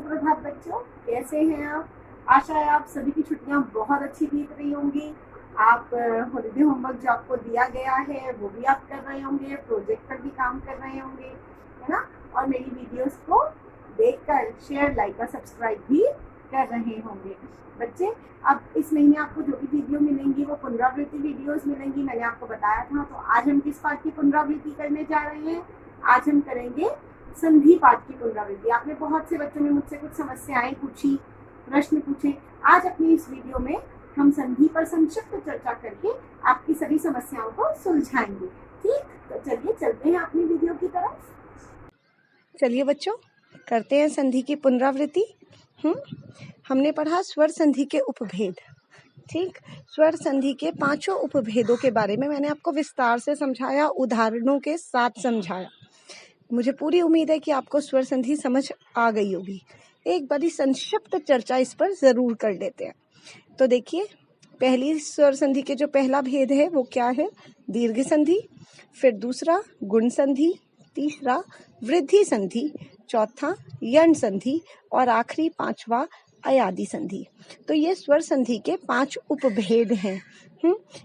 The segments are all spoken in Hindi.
सुप्रभात बच्चों, कैसे हैं आप? आशा है आप सभी की छुट्टियां बहुत अच्छी बीत रही होंगी। आप हॉलीडे होमवर्क जो आपको दिया गया है वो भी आप कर रहे होंगे, प्रोजेक्ट पर भी काम कर रहे होंगे, है ना? और मेरी वीडियोस को देखकर शेयर, लाइक और सब्सक्राइब भी कर रहे होंगे। बच्चे, अब इस महीने आपको जो भी वीडियो मिलेंगी वो पुनरावृत्ति वीडियोस मिलेंगी, मैंने आपको बताया था। तो आज हम किस पाठ की पुनरावृत्ति करने जा रहे हैं? आज हम करेंगे संधि पाठ की पुनरावृत्ति। आपने बहुत से बच्चों ने मुझसे कुछ समस्याएं पूछी, प्रश्न पूछे। आज अपनी इस वीडियो में हम संधि पर संक्षिप्त चर्चा करके आपकी सभी समस्याओं को सुलझाएंगे। ठीक, तो चलिए चलते हैं अपनी वीडियो की तरफ। चलिए बच्चों, करते हैं संधि की पुनरावृत्ति। हमने पढ़ा स्वर संधि के उपभेद। ठीक, स्वर संधि के 5 उपभेदों के बारे में मैंने आपको विस्तार से समझाया, उदाहरणों के साथ समझाया। मुझे पूरी उम्मीद है कि आपको स्वर संधि समझ आ गई होगी। एक बड़ी संक्षिप्त चर्चा इस पर जरूर कर लेते हैं। तो देखिए, पहली स्वर संधि के जो पहला भेद है वो क्या है? दीर्घ संधि। फिर दूसरा गुण संधि, तीसरा वृद्धि संधि, चौथा यण संधि और आखिरी 5वां अयादि संधि। तो ये स्वर संधि के 5 उपभेद हैं।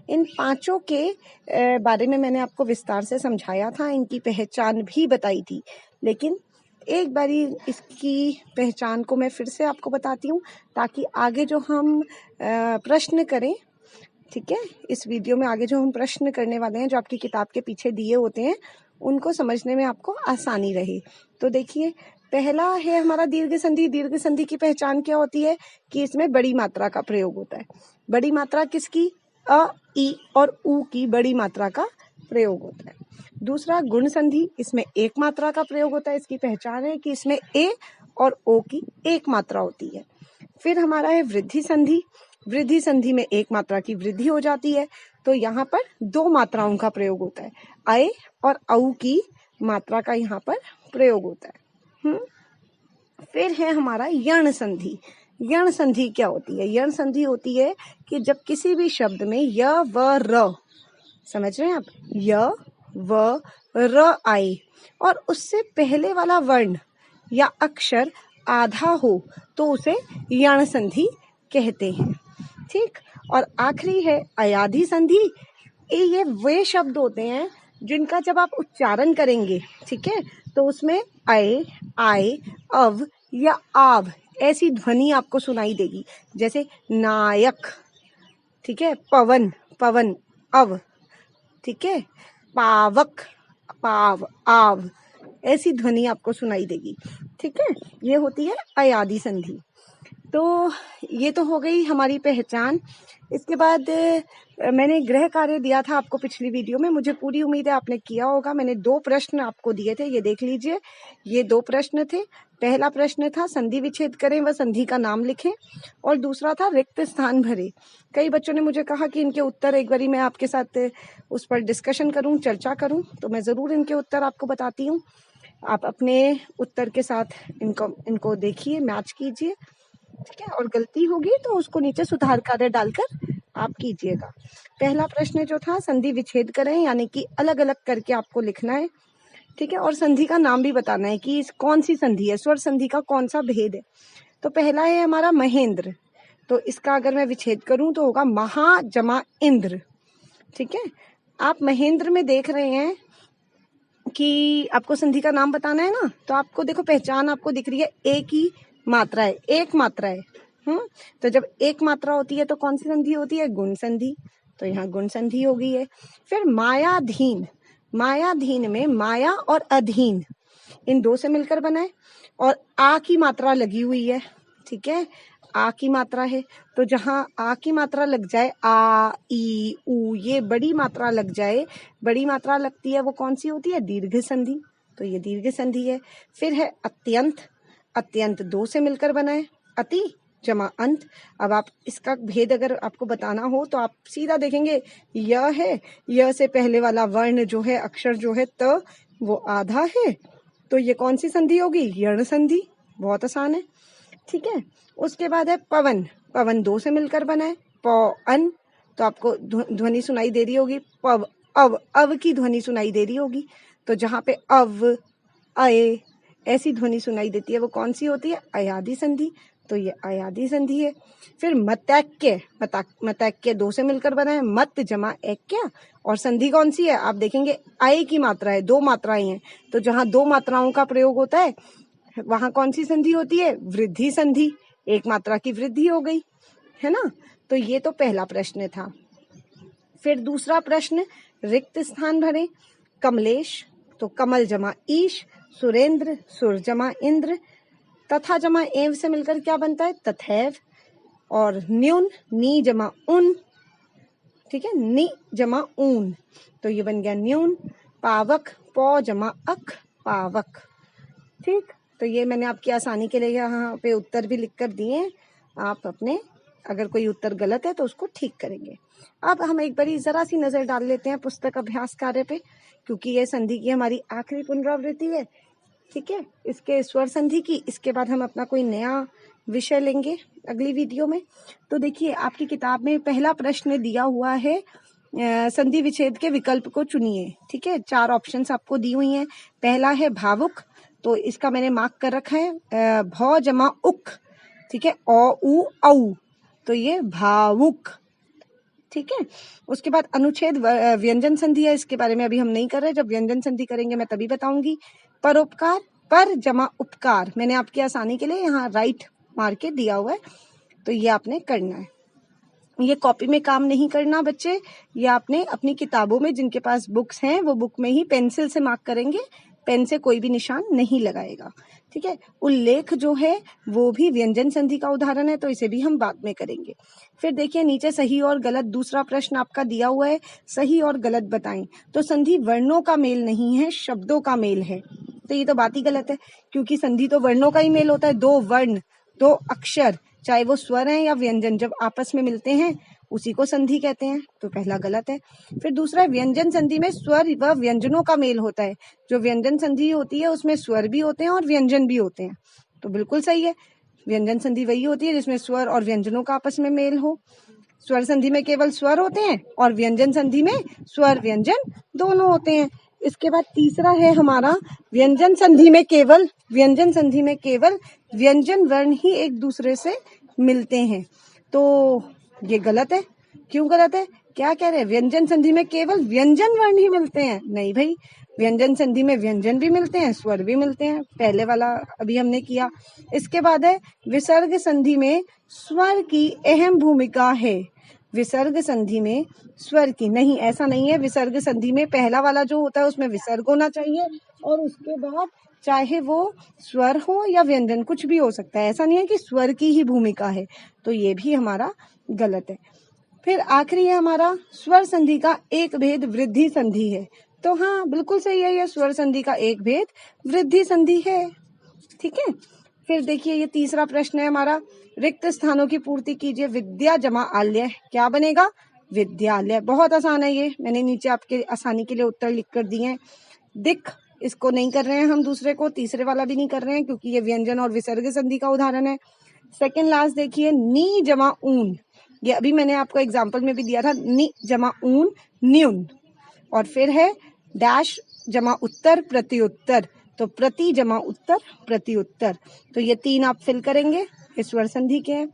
इन पांचों के बारे में मैंने आपको विस्तार से समझाया था, इनकी पहचान भी बताई थी। लेकिन एक बारी इसकी पहचान को मैं फिर से आपको बताती हूँ, ताकि आगे जो हम प्रश्न करें, ठीक है, इस वीडियो में आगे जो हम प्रश्न करने वाले हैं, जो आपकी किताब के पीछे दिए होते हैं, उनको समझने में आपको आसानी रहे। तो देखिए, पहला है हमारा दीर्घ संधि। दीर्घ संधि की पहचान क्या होती है? कि इसमें बड़ी मात्रा का प्रयोग होता है। बड़ी मात्रा किसकी? अ, ई और उ की बड़ी मात्रा का प्रयोग होता है। दूसरा गुण संधि, इसमें एक मात्रा का प्रयोग होता है। इसकी पहचान है कि इसमें ए और ओ की एक मात्रा होती है। फिर हमारा है वृद्धि संधि। वृद्धि संधि में एक मात्रा की वृद्धि हो जाती है, तो यहाँ पर 2 मात्राओं का प्रयोग होता है। अय और औ की मात्रा का यहाँ पर प्रयोग होता है। फिर है हमारा यण संधि। यण संधि क्या होती है? यण संधि होती है कि जब किसी भी शब्द में य व र, समझ रहे हैं आप, य व र आए और उससे पहले वाला वर्ण या अक्षर आधा हो तो उसे यण संधि कहते हैं। ठीक, और आखिरी है अयादि संधि। ये वे शब्द होते हैं जिनका जब आप उच्चारण करेंगे, ठीक है, तो उसमें अय, आय, अव या आव ऐसी ध्वनि आपको सुनाई देगी। जैसे नायक, ठीक है, पवन, पवन, अव, ठीक है, पावक, पाव, आव, ऐसी ध्वनि आपको सुनाई देगी। ठीक है, ये होती है अयादि संधि। तो ये तो हो गई हमारी पहचान। इसके बाद मैंने गृह कार्य दिया था आपको पिछली वीडियो में, मुझे पूरी उम्मीद है आपने किया होगा। मैंने 2 प्रश्न आपको दिए थे, ये देख लीजिए। ये 2 प्रश्न थे। पहला प्रश्न था संधि विच्छेद करें व संधि का नाम लिखें, और दूसरा था रिक्त स्थान भरे। कई बच्चों ने मुझे कहा कि इनके उत्तर एक बारी मैं आपके साथ उस पर डिस्कशन करूं, चर्चा करूं, तो मैं जरूर इनके उत्तर आपको बताती हूँ। आप अपने उत्तर के साथ इनको देखिए, मैच कीजिए, ठीक है, और गलती होगी तो उसको नीचे सुधार कार्य डालकर आप कीजिएगा। पहला प्रश्न जो था, संधि विच्छेद करें, यानी कि अलग अलग करके आपको लिखना है, ठीक है, और संधि का नाम भी बताना है कि कौन सी संधि है, स्वर संधि का कौन सा भेद है। तो पहला है हमारा महेंद्र, तो इसका अगर मैं विच्छेद करूं तो होगा महा जमा इंद्र। ठीक है, आप महेंद्र में देख रहे हैं कि आपको संधि का नाम बताना है ना, तो आपको देखो पहचान आपको दिख रही है, एक ही मात्रा है, एक मात्रा है। तो जब एक मात्रा होती है तो कौन सी संधि होती है? गुण संधि। तो यहाँ गुण संधि हो गई है। फिर मायाधीन, मायाधीन में माया और अधीन इन 2 से मिलकर बना है, और आ की मात्रा लगी हुई है, ठीक है, आ की मात्रा है। तो जहां आ की मात्रा लग जाए, आ, ई, उ, ये बड़ी मात्रा लग जाए, बड़ी मात्रा लगती है, वो कौन सी होती है? दीर्घ संधि। तो ये दीर्घ संधि है। फिर है अत्यंत। अत्यंत 2 से मिलकर बना है, अति जमा अंत। अब आप इसका भेद अगर आपको बताना हो तो आप सीधा देखेंगे, यह है, यह से पहले वाला वर्ण जो है, अक्षर जो है त, वो आधा है, तो ये कौन सी संधि होगी? यण संधि। बहुत आसान है, ठीक है। उसके बाद है पवन। पवन 2 से मिलकर बना है, प, अन, तो आपको ध्वनि सुनाई दे रही होगी, पव, अव, अव की ध्वनि सुनाई दे रही होगी। तो जहां पे अव, अय ऐसी ध्वनि सुनाई देती है, वो कौन सी होती है? अयादि संधि। तो ये अयादि संधि है। फिर मतैक्य, मतैक्य दो से मिलकर बना है, मत जमा ऐक्य, और संधि कौन सी है? आप देखेंगे आय की मात्रा है, दो मात्राएं हैं, तो जहां दो मात्राओं का प्रयोग होता है वहां कौन सी संधि होती है? वृद्धि संधि, एक मात्रा की वृद्धि हो गई, है ना। तो ये तो पहला प्रश्न था। फिर दूसरा प्रश्न, रिक्त स्थान भरें। कमलेश, तो कमल जमा ईश, सुरेंद्र, सुर जमा इंद्र, तथा जमा एव से मिलकर क्या बनता है? तथैव, और न्यून, नी जमा उन, ठीक है, नी जमा ऊन, तो ये बन गया न्यून। पावक, पौ जमा अक, पावक, ठीक। तो ये मैंने आपकी आसानी के लिए यहाँ पे उत्तर भी लिख कर दिए, आप अपने अगर कोई उत्तर गलत है तो उसको ठीक करेंगे। अब हम एक बारी जरा सी नजर डाल लेते हैं पुस्तक अभ्यास कार्य पे, क्योंकि ये संधि की हमारी आखिरी पुनरावृत्ति है, ठीक है, इसके स्वर संधि की। इसके बाद हम अपना कोई नया विषय लेंगे अगली वीडियो में। तो देखिए आपकी किताब में पहला प्रश्न दिया हुआ है, संधि विच्छेद के विकल्प को चुनिए, ठीक है। 4 ऑप्शंस आपको दी हुई हैं। पहला है भावुक, तो इसका मैंने मार्क कर रखा है भौ जमा उक, ठीक है, औ उ औ, तो ये भावुक, ठीक है। उसके बाद अनुच्छेद व्यंजन संधि है, इसके बारे में अभी हम नहीं कर रहे, जब व्यंजन संधि करेंगे मैं तभी बताऊंगी। परोपकार, पर जमा उपकार, मैंने आपकी आसानी के लिए यहाँ राइट मार के दिया हुआ है, तो ये आपने करना है। ये कॉपी में काम नहीं करना बच्चे, ये आपने अपनी किताबों में, जिनके पास बुक्स हैं वो बुक में ही पेंसिल से मार्क करेंगे, पेन से कोई भी निशान नहीं लगाएगा, ठीक है। उल्लेख जो है वो भी व्यंजन संधि का उदाहरण है, तो इसे भी हम बाद में करेंगे। फिर देखिए नीचे सही और गलत, दूसरा प्रश्न आपका दिया हुआ है, सही और गलत बताएं। तो संधि वर्णों का मेल नहीं है, शब्दों का मेल है, तो ये तो बात ही गलत है, क्योंकि संधि तो वर्णों का ही मेल होता है। दो वर्ण, दो अक्षर, चाहे वो स्वर हैं या व्यंजन, जब आपस में मिलते हैं उसी को संधि कहते हैं, तो पहला गलत है। फिर दूसरा, व्यंजन संधि में स्वर व व्यंजनों का मेल होता है। जो व्यंजन संधि होती है उसमें स्वर भी होते हैं और व्यंजन भी होते हैं, तो बिल्कुल सही है। व्यंजन संधि वही होती है जिसमें स्वर और व्यंजनों का आपस में मेल हो। स्वर संधि में केवल स्वर होते हैं और व्यंजन संधि में स्वर व्यंजन दोनों होते हैं। इसके बाद तीसरा है हमारा, व्यंजन संधि में केवल व्यंजन वर्ण ही एक दूसरे से मिलते हैं, तो ये गलत है। क्यों गलत है? क्या कह रहे हैं? व्यंजन संधि में केवल व्यंजन वर्ण ही मिलते हैं? नहीं भाई, व्यंजन संधि में व्यंजन भी मिलते हैं, स्वर भी मिलते हैं, पहले वाला अभी हमने किया। इसके बाद है विसर्ग संधि में स्वर की अहम भूमिका है। विसर्ग संधि में स्वर की नहीं, ऐसा नहीं है। विसर्ग संधि में पहला वाला जो होता है उसमें विसर्ग होना चाहिए, और उसके बाद चाहे वो स्वर हो या व्यंजन, कुछ भी हो सकता है, ऐसा नहीं है कि स्वर की ही भूमिका है, तो ये भी हमारा गलत है। फिर आखिरी है हमारा, स्वर संधि का एक भेद वृद्धि संधि है। तो हाँ बिल्कुल सही है, ये स्वर संधि का एक भेद वृद्धि संधि है, ठीक है। फिर देखिए ये तीसरा प्रश्न है हमारा, रिक्त स्थानों की पूर्ति कीजिए। विद्या जमा आल्य, क्या बनेगा? विद्यालय। बहुत आसान है ये, मैंने नीचे आपके आसानी के लिए उत्तर लिख कर दिए हैं। दिक, इसको नहीं कर रहे हैं हम, दूसरे को, तीसरे वाला भी नहीं कर रहे हैं, क्योंकि ये व्यंजन और विसर्ग संधि का उदाहरण है। सेकेंड लास्ट देखिए, नी जमा ऊन, ये अभी मैंने आपको एग्जाम्पल में भी दिया था, नी जमा ऊन न्यून। और फिर है डैश जमा उत्तर प्रत्युत्तर, तो प्रति जमा उत्तर प्रत्युत्तर, तो ये 3 आप फिल करेंगे, इस स्वर संधि के हैं।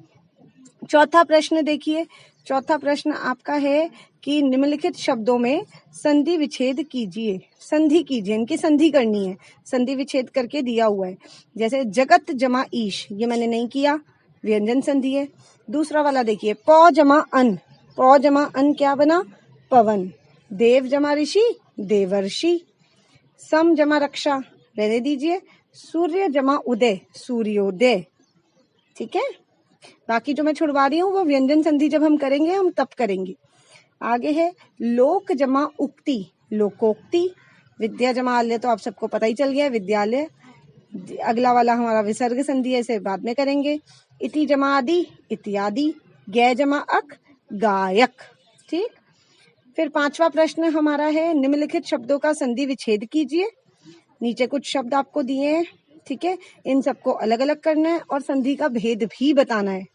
चौथा प्रश्न देखिए, चौथा प्रश्न आपका है कि निम्नलिखित शब्दों में संधि विच्छेद कीजिए, संधि कीजिए, इनकी संधि करनी है, संधि विच्छेद करके दिया हुआ है। जैसे जगत जमा ईश, ये मैंने नहीं किया, व्यंजन संधि है। दूसरा वाला देखिए, पौ जमा अन, पौ जमा अन क्या बना? पवन। देव जमा ऋषि, देवर्षि। सम जमा रक्षा, रहने दीजिए। सूर्य जमा उदय, सूर्योदय, ठीक है। बाकी जो मैं छुड़वा रही हूँ वो व्यंजन संधि जब हम करेंगे हम तब करेंगे। आगे है लोक जमा उक्ति, लोकोक्ति। विद्या जमा आल्य, तो आप सबको पता ही चल गया, विद्यालय। अगला वाला हमारा विसर्ग संधि है, इसे बाद में करेंगे। इति जमा आदि, इत्यादि। गै जमा अक, गायक, ठीक। फिर पांचवा प्रश्न हमारा है, निम्नलिखित शब्दों का संधि विच्छेद कीजिए। नीचे कुछ शब्द आपको दिए हैं, ठीक है, इन सबको अलग अलग करना है और संधि का भेद भी बताना है।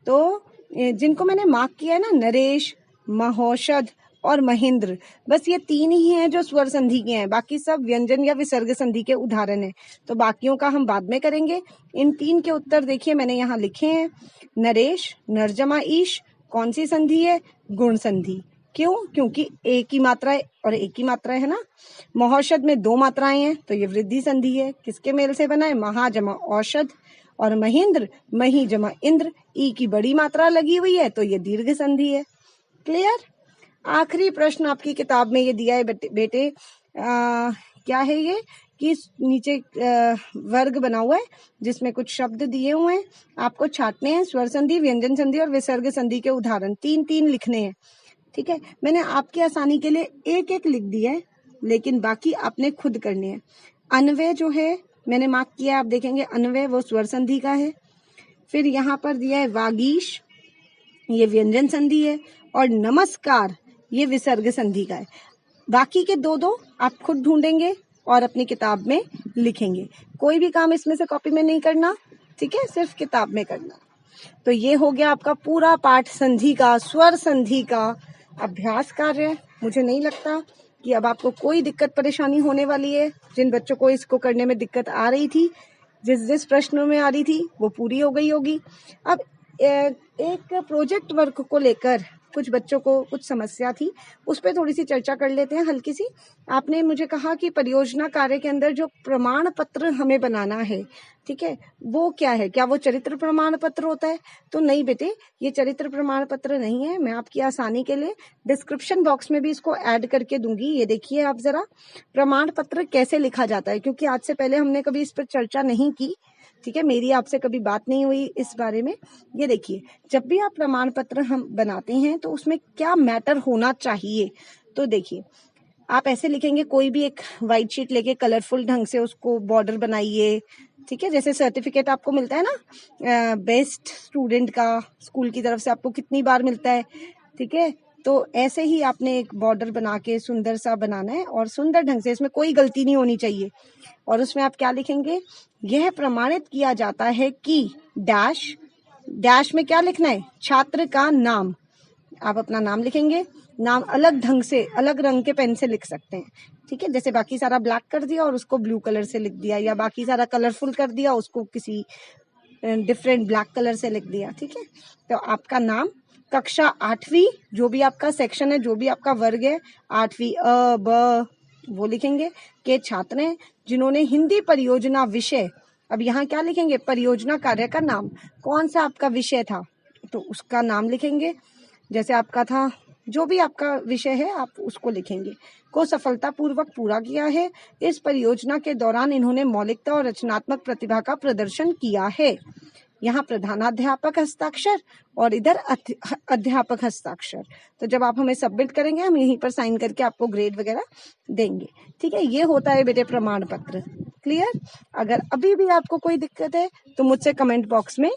तो जिनको मैंने मार्क किया है ना, नरेश, महौषध, और महेंद्र, बस ये 3 ही हैं जो स्वर संधि के हैं, बाकी सब व्यंजन या विसर्ग संधि के उदाहरण हैं। तो बाकियों का हम बाद में करेंगे। इन 3 के उत्तर देखिए मैंने यहाँ लिखे हैं। नरेश, नरजमा ईश, कौन सी संधि है? गुण संधि। क्यों? क्योंकि एक ही मात्रा है और एक ही मात्रा है ना। महौषध में 2 मात्राएं हैं तो ये वृद्धि संधि है। किसके मेल से बना है? महा जमा औषध। और महेंद्र, मही जमा इंद्र, ई की बड़ी मात्रा लगी हुई है तो ये दीर्घ संधि है। क्लियर? आखिरी प्रश्न आपकी किताब में ये दिया है बेटे, क्या है ये कि नीचे वर्ग बना हुआ है जिसमें कुछ शब्द दिए हुए हैं, आपको छाटने हैं। स्वर संधि, व्यंजन संधि और विसर्ग संधि के उदाहरण 3-3 लिखने हैं। ठीक है, मैंने आपकी आसानी के लिए एक लिख दिया है, लेकिन बाकी आपने खुद करने हैं। अन्वय जो है मैंने मार्क किया है, आप देखेंगे अन्वय वो स्वर संधि का है। फिर यहाँ पर दिया है वागीश, ये व्यंजन संधि है। और नमस्कार ये विसर्ग संधि का है। बाकी के 2 आप खुद ढूंढेंगे और अपनी किताब में लिखेंगे। कोई भी काम इसमें से कॉपी में नहीं करना, ठीक है, सिर्फ किताब में करना। तो ये हो गया आपका पूरा पाठ संधि का, स्वर संधि का अभ्यास कार्य। मुझे नहीं लगता कि अब आपको कोई दिक्कत परेशानी होने वाली है। जिन बच्चों को इसको करने में दिक्कत आ रही थी, जिस प्रश्नों में आ रही थी, वो पूरी हो गई होगी। अब एक प्रोजेक्ट वर्क को लेकर कुछ बच्चों को कुछ समस्या थी, उस पर थोड़ी सी चर्चा कर लेते हैं हल्की सी। आपने मुझे कहा कि परियोजना कार्य के अंदर जो प्रमाण पत्र हमें बनाना है, ठीक है, वो क्या है? क्या वो चरित्र प्रमाण पत्र होता है? तो नहीं बेटे, ये चरित्र प्रमाण पत्र नहीं है। मैं आपकी आसानी के लिए डिस्क्रिप्शन बॉक्स में भी इसको ऐड करके दूंगी। ये देखिए आप जरा, प्रमाण पत्र कैसे लिखा जाता है, क्योंकि आज से पहले हमने कभी इस पर चर्चा नहीं की। ठीक है, मेरी आपसे कभी बात नहीं हुई इस बारे में। ये देखिए, जब भी आप प्रमाण पत्र हम बनाते हैं तो उसमें क्या मैटर होना चाहिए। तो देखिए, आप ऐसे लिखेंगे, कोई भी एक व्हाइट शीट लेके कलरफुल ढंग से उसको बॉर्डर बनाइए। ठीक है, जैसे सर्टिफिकेट आपको मिलता है ना बेस्ट स्टूडेंट का, स्कूल की तरफ से आपको कितनी बार मिलता है। ठीक है, तो ऐसे ही आपने एक बॉर्डर बना के सुंदर सा बनाना है और सुंदर ढंग से, इसमें कोई गलती नहीं होनी चाहिए। और उसमें आप क्या लिखेंगे? यह प्रमाणित किया जाता है कि डैश, डैश में क्या लिखना है? छात्र का नाम। आप अपना नाम लिखेंगे। नाम अलग ढंग से, अलग रंग के पेन से लिख सकते हैं। ठीक है, जैसे बाकी सारा ब्लैक कर दिया और उसको ब्लू कलर से लिख दिया, या बाकी सारा कलरफुल कर दिया, उसको किसी डिफरेंट ब्लैक कलर से लिख दिया। ठीक है, तो आपका नाम, कक्षा 8वीं, जो भी आपका सेक्शन है, जो भी आपका वर्ग है, 8वीं अ ब वो लिखेंगे, के छात्र हैं जिन्होंने हिंदी परियोजना विषय, अब यहाँ क्या लिखेंगे? परियोजना कार्य का नाम, कौन सा आपका विषय था तो उसका नाम लिखेंगे। जैसे आपका था, जो भी आपका विषय है आप उसको लिखेंगे, को सफलतापूर्वक पूरा किया है। इस परियोजना के दौरान इन्होंने मौलिकता और रचनात्मक प्रतिभा का प्रदर्शन किया है। यहाँ प्रधानाध्यापक हस्ताक्षर और इधर अध्यापक हस्ताक्षर। तो जब आप हमें सबमिट करेंगे, हम यहीं पर साइन करके आपको ग्रेड वगैरह देंगे। ठीक है, ये होता है बेटे प्रमाण पत्र। क्लियर? अगर अभी भी आपको कोई दिक्कत है तो मुझसे कमेंट बॉक्स में